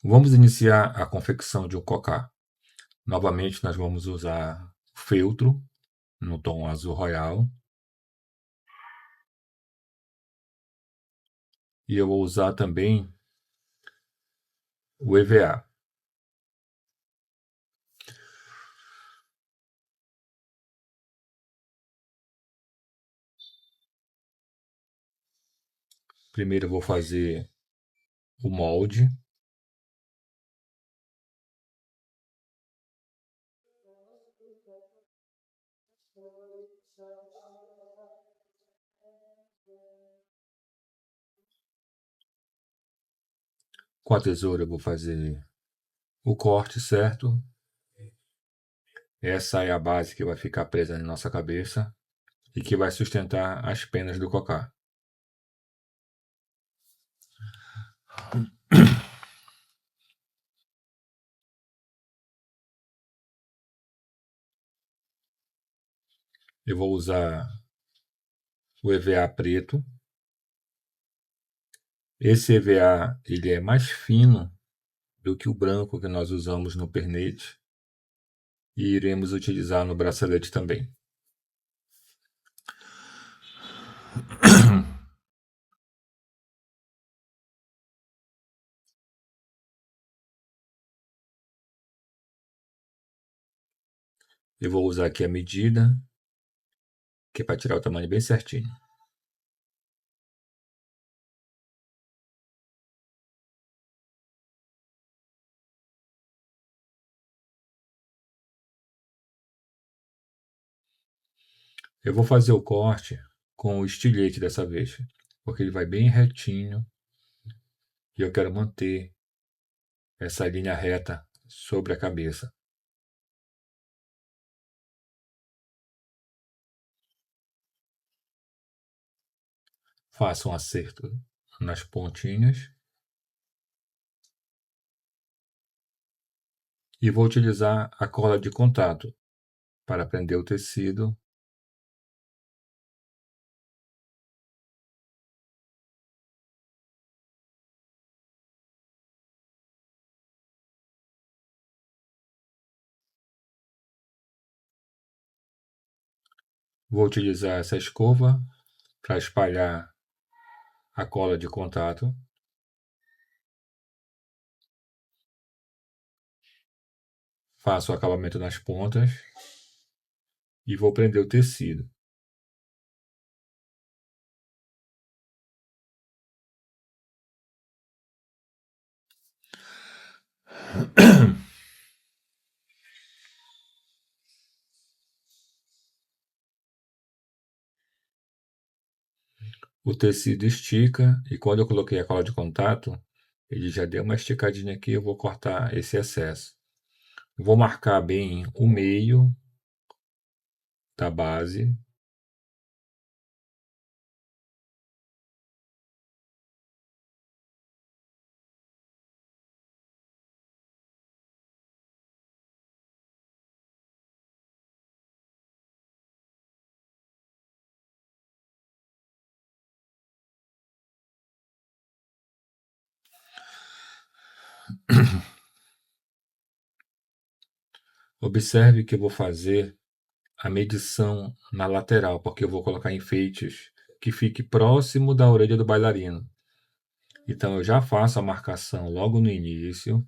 Vamos iniciar a confecção de um cocá. Novamente, nós vamos usar feltro no tom azul royal. E eu vou usar também o EVA. Primeiro eu vou fazer o molde. Com a tesoura eu vou fazer o corte certo. Essa é a base que vai ficar presa na nossa cabeça e que vai sustentar as penas do cocá. Eu vou usar o EVA preto. Esse EVA ele é mais fino do que o branco que nós usamos no pernete e iremos utilizar no bracelete também. Eu vou usar aqui a medida, que é para tirar o tamanho bem certinho. Eu vou fazer o corte com o estilete dessa vez, porque ele vai bem retinho e eu quero manter essa linha reta sobre a cabeça. Faço um acerto nas pontinhas e vou utilizar a cola de contato para prender o tecido. Vou utilizar essa escova para espalhar a cola de contato. Faço o acabamento nas pontas e vou prender o tecido. O tecido estica e quando eu coloquei a cola de contato, ele já deu uma esticadinha aqui, eu vou cortar esse excesso. Vou marcar bem o meio da base. Observe que eu vou fazer a medição na lateral, porque eu vou colocar enfeites que fique próximo da orelha do bailarino. Então eu já faço a marcação logo no início,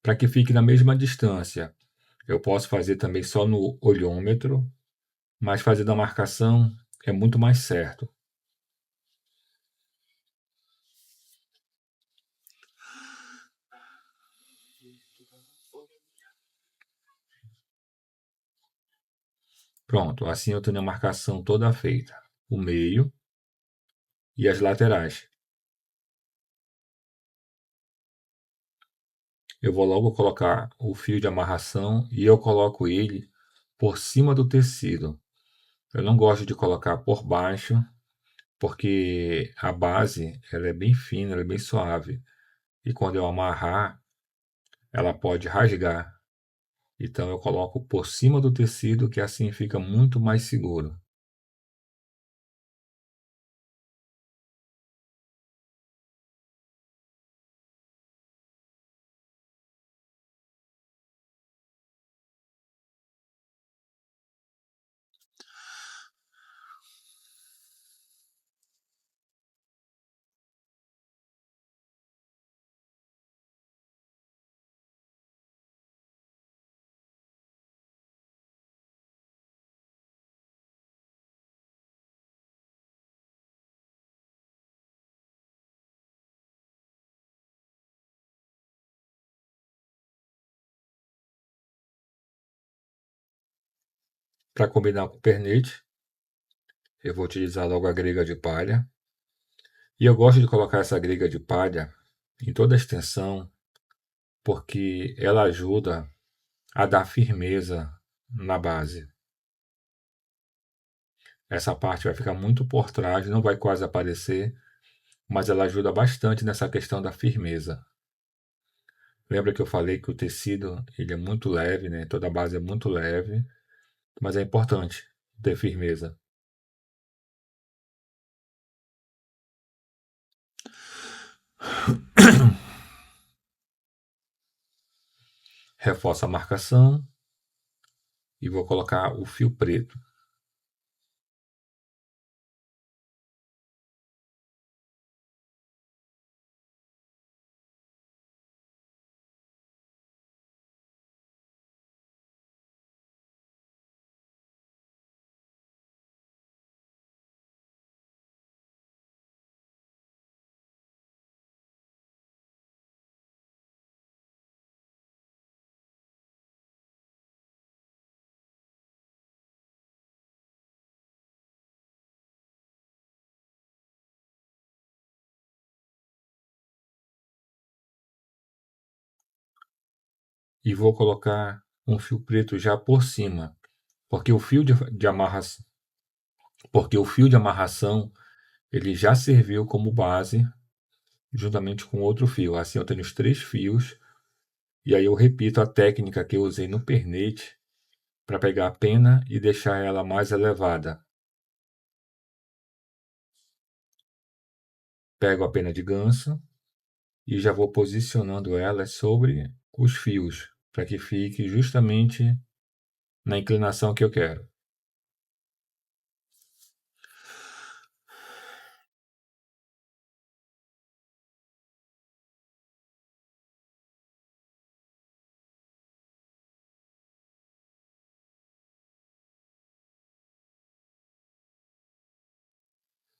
para que fique na mesma distância. Eu posso fazer também só no olhômetro, mas fazendo a marcação é muito mais certo. Pronto, assim eu tenho a marcação toda feita. O meio e as laterais. Eu vou logo colocar o fio de amarração e eu coloco ele por cima do tecido. Eu não gosto de colocar por baixo, porque a base ela é bem fina, ela é bem suave. E quando eu amarrar, ela pode rasgar. Então eu coloco por cima do tecido, que assim fica muito mais seguro. Para combinar com o pernete, eu vou utilizar logo a grega de palha. E eu gosto de colocar essa grega de palha em toda a extensão, porque ela ajuda a dar firmeza na base. Essa parte vai ficar muito por trás, não vai quase aparecer, mas ela ajuda bastante nessa questão da firmeza. Lembra que eu falei que o tecido ele é muito leve, né? Toda a base é muito leve, mas é importante ter firmeza. Reforço a marcação e vou colocar o fio preto. E vou colocar um fio preto já por cima, porque o fio de amarração ele já serviu como base juntamente com outro fio. Assim eu tenho os três fios e aí eu repito a técnica que eu usei no pernete para pegar a pena e deixar ela mais elevada. Pego a pena de ganso e já vou posicionando ela sobre os fios para que fique justamente na inclinação que eu quero.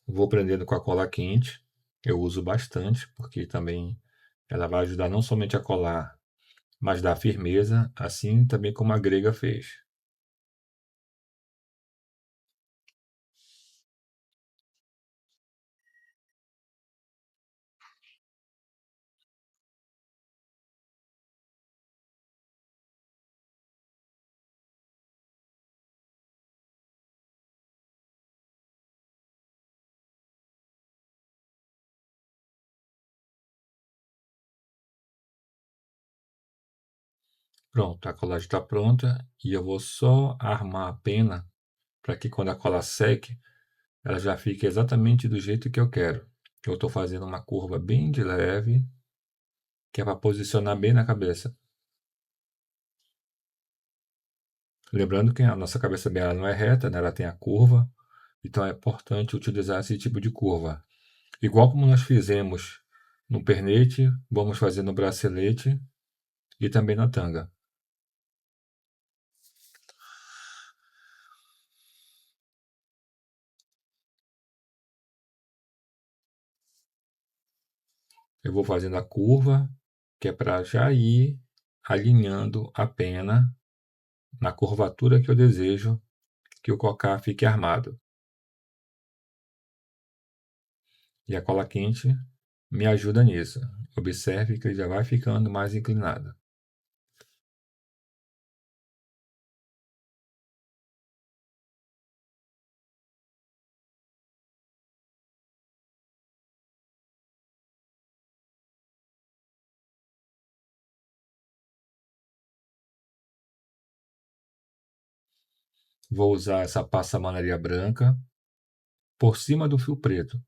Vou prendendo com a cola quente. Eu uso bastante porque também ela vai ajudar não somente a colar, mas dar firmeza, assim também como a grega fez. Pronto, a colagem está pronta e eu vou só armar a pena para que quando a cola seque, ela já fique exatamente do jeito que eu quero. Eu estou fazendo uma curva bem de leve, que é para posicionar bem na cabeça. Lembrando que a nossa cabeça bem, ela não é reta, né? Ela tem a curva, então é importante utilizar esse tipo de curva. Igual como nós fizemos no pernete, vamos fazer no bracelete e também na tanga. Eu vou fazendo a curva, que é para já ir alinhando a pena na curvatura que eu desejo que o cocá fique armado. E a cola quente me ajuda nisso. Observe que ele já vai ficando mais inclinado. Vou usar essa passamanaria branca por cima do fio preto.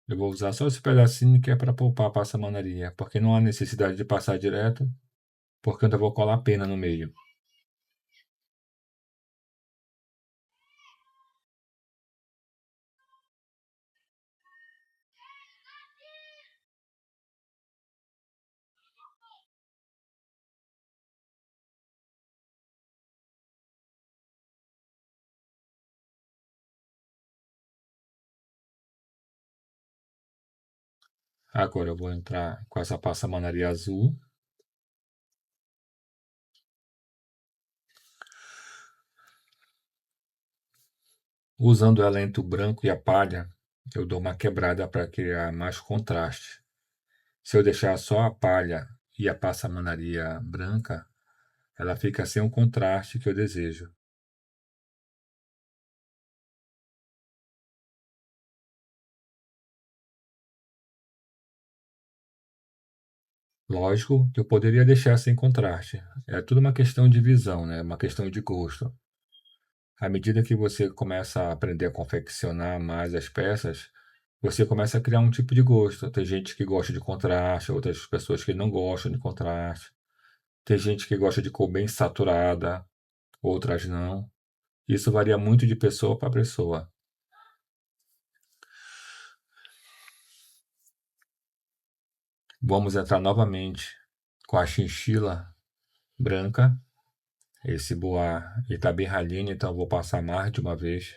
Eu vou usar só esse pedacinho que é para poupar a passamanaria, porque não há necessidade de passar direto, porque eu vou colar a pena no meio. Agora eu vou entrar com essa passamanaria azul. Usando ela entre o branco e a palha, eu dou uma quebrada para criar mais contraste. Se eu deixar só a palha e a passamanaria branca, ela fica sem o contraste que eu desejo. Lógico que eu poderia deixar sem contraste. É tudo uma questão de visão, né? Uma questão de gosto. À medida que você começa a aprender a confeccionar mais as peças, você começa a criar um tipo de gosto. Tem gente que gosta de contraste, outras pessoas que não gostam de contraste. Tem gente que gosta de cor bem saturada, outras não. Isso varia muito de pessoa para pessoa. Vamos entrar novamente com a chinchila branca. Esse boa está bem ralinho, então eu vou passar mais de uma vez.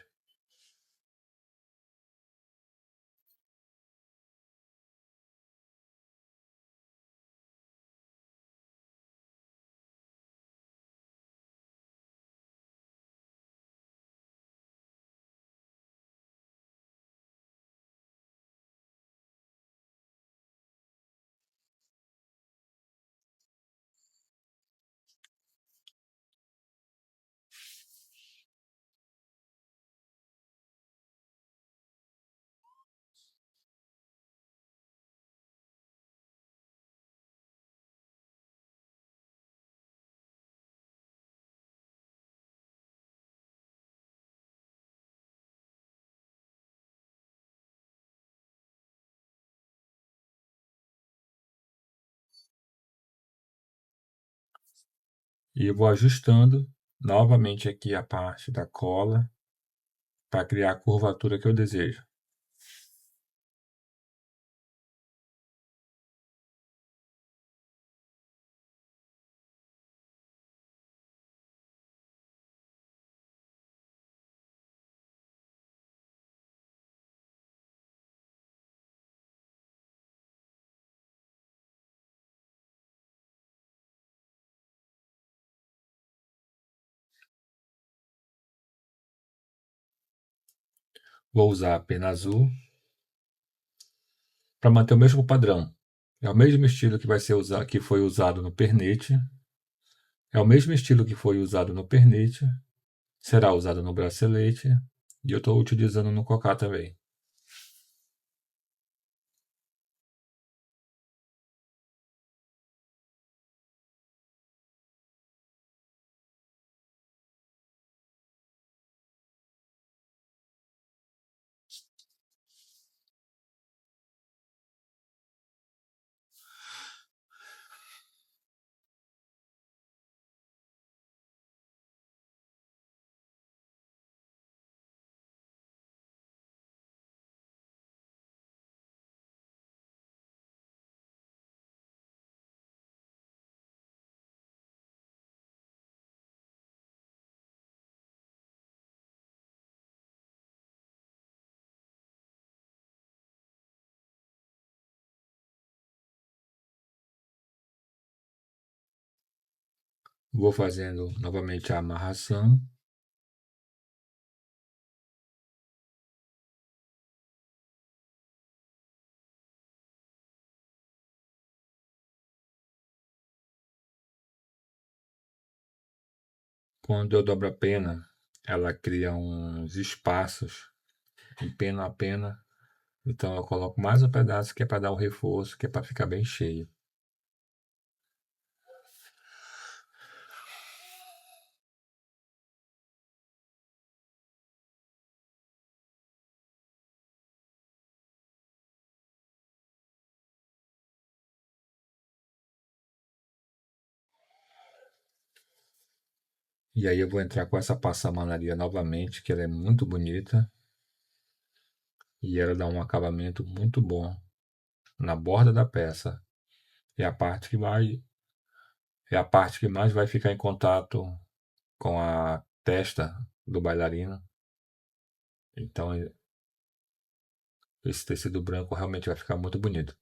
E eu vou ajustando novamente aqui a parte da cola para criar a curvatura que eu desejo. Vou usar a pena azul para manter o mesmo padrão. É o mesmo estilo que vai ser usado, que foi usado no pernete. É o mesmo estilo que foi usado no pernete. Será usado no bracelete. E eu estou utilizando no cocá também. Vou fazendo novamente a amarração. Quando eu dobro a pena, ela cria uns espaços em pena a pena. Então eu coloco mais um pedaço que é para dar um reforço, que é para ficar bem cheio. E aí eu vou entrar com essa passamanaria novamente, que ela é muito bonita e ela dá um acabamento muito bom na borda da peça. É a parte que vai, é a parte que mais vai ficar em contato com a testa do bailarino. Então esse tecido branco realmente vai ficar muito bonito.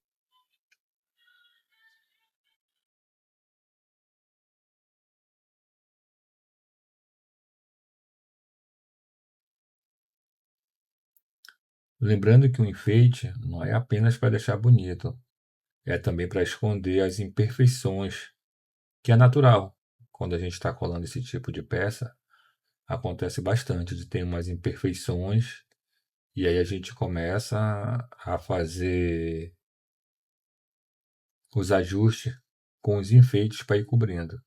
Lembrando que o enfeite não é apenas para deixar bonito, é também para esconder as imperfeições, que é natural. Quando a gente está colando esse tipo de peça, acontece bastante de ter umas imperfeições, e aí a gente começa a fazer os ajustes com os enfeites para ir cobrindo.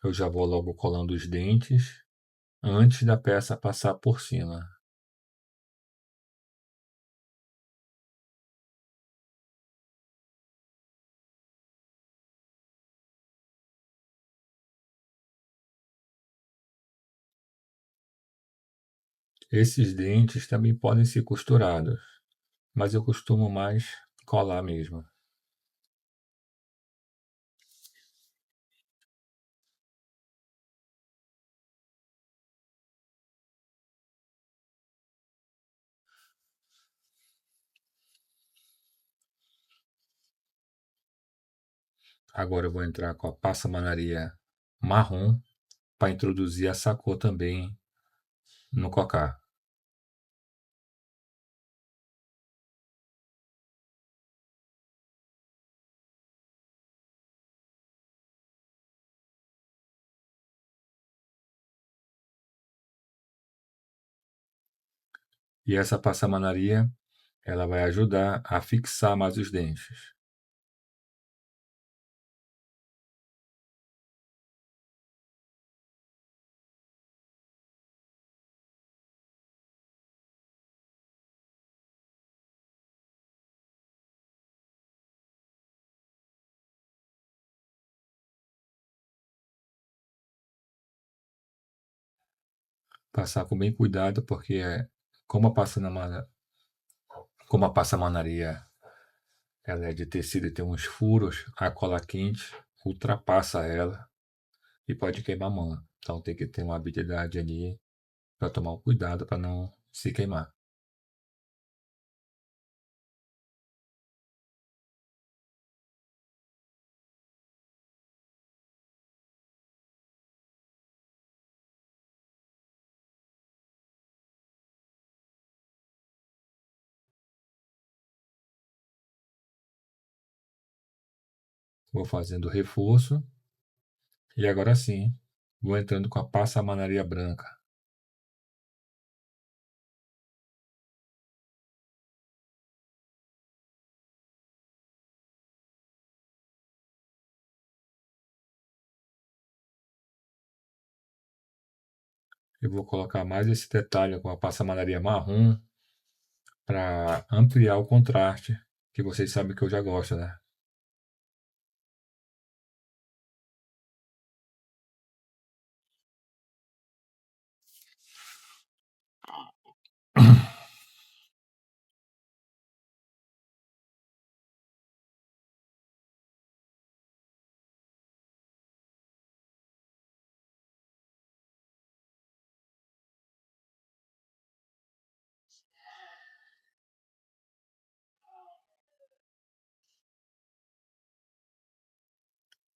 Eu já vou logo colando os dentes antes da peça passar por cima. Esses dentes também podem ser costurados, mas eu costumo mais colar mesmo. Agora eu vou entrar com a passamanaria marrom para introduzir essa cor também no cocá. E essa passamanaria, ela vai ajudar a fixar mais os dentes. Passar com bem cuidado, porque como a passamanaria, como a passamanaria ela é de tecido e tem uns furos, a cola quente ultrapassa ela e pode queimar a mão. Então tem que ter uma habilidade ali para tomar o cuidado para não se queimar. Vou fazendo o reforço e agora sim vou entrando com a passamanaria branca. Eu vou colocar mais esse detalhe com a passamanaria marrom para ampliar o contraste, que vocês sabem que eu já gosto, né?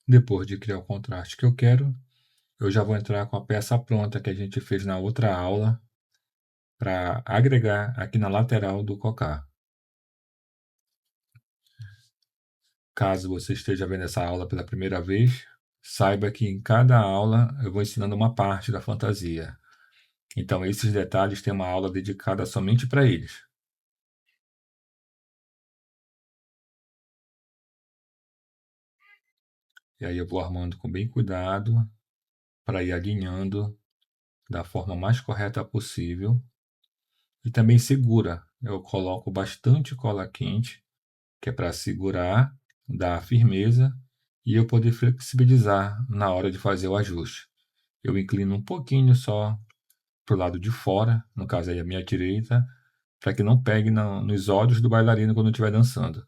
Depois de criar o contraste que eu quero, eu já vou entrar com a peça pronta que a gente fez na outra aula para agregar aqui na lateral do cocá. Caso você esteja vendo essa aula pela primeira vez, saiba que em cada aula eu vou ensinando uma parte da fantasia. Então, esses detalhes têm uma aula dedicada somente para eles. E aí eu vou armando com bem cuidado para ir alinhando da forma mais correta possível e também segura. Eu coloco bastante cola quente, que é para segurar, dar firmeza e eu poder flexibilizar na hora de fazer o ajuste. Eu inclino um pouquinho só para o lado de fora, no caso aí a minha direita, para que não pegue nos olhos do bailarino quando estiver dançando.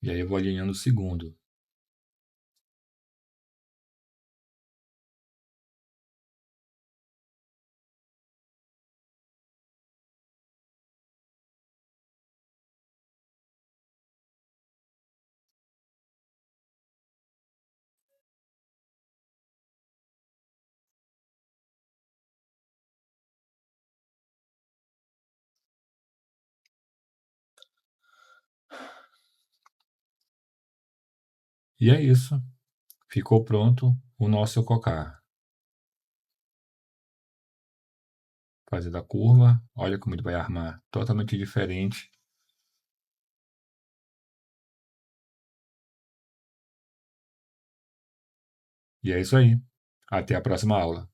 E aí eu vou alinhando o segundo. E é isso, ficou pronto o nosso cocar. Fazendo a curva, olha como ele vai armar totalmente diferente. E é isso aí. Até a próxima aula.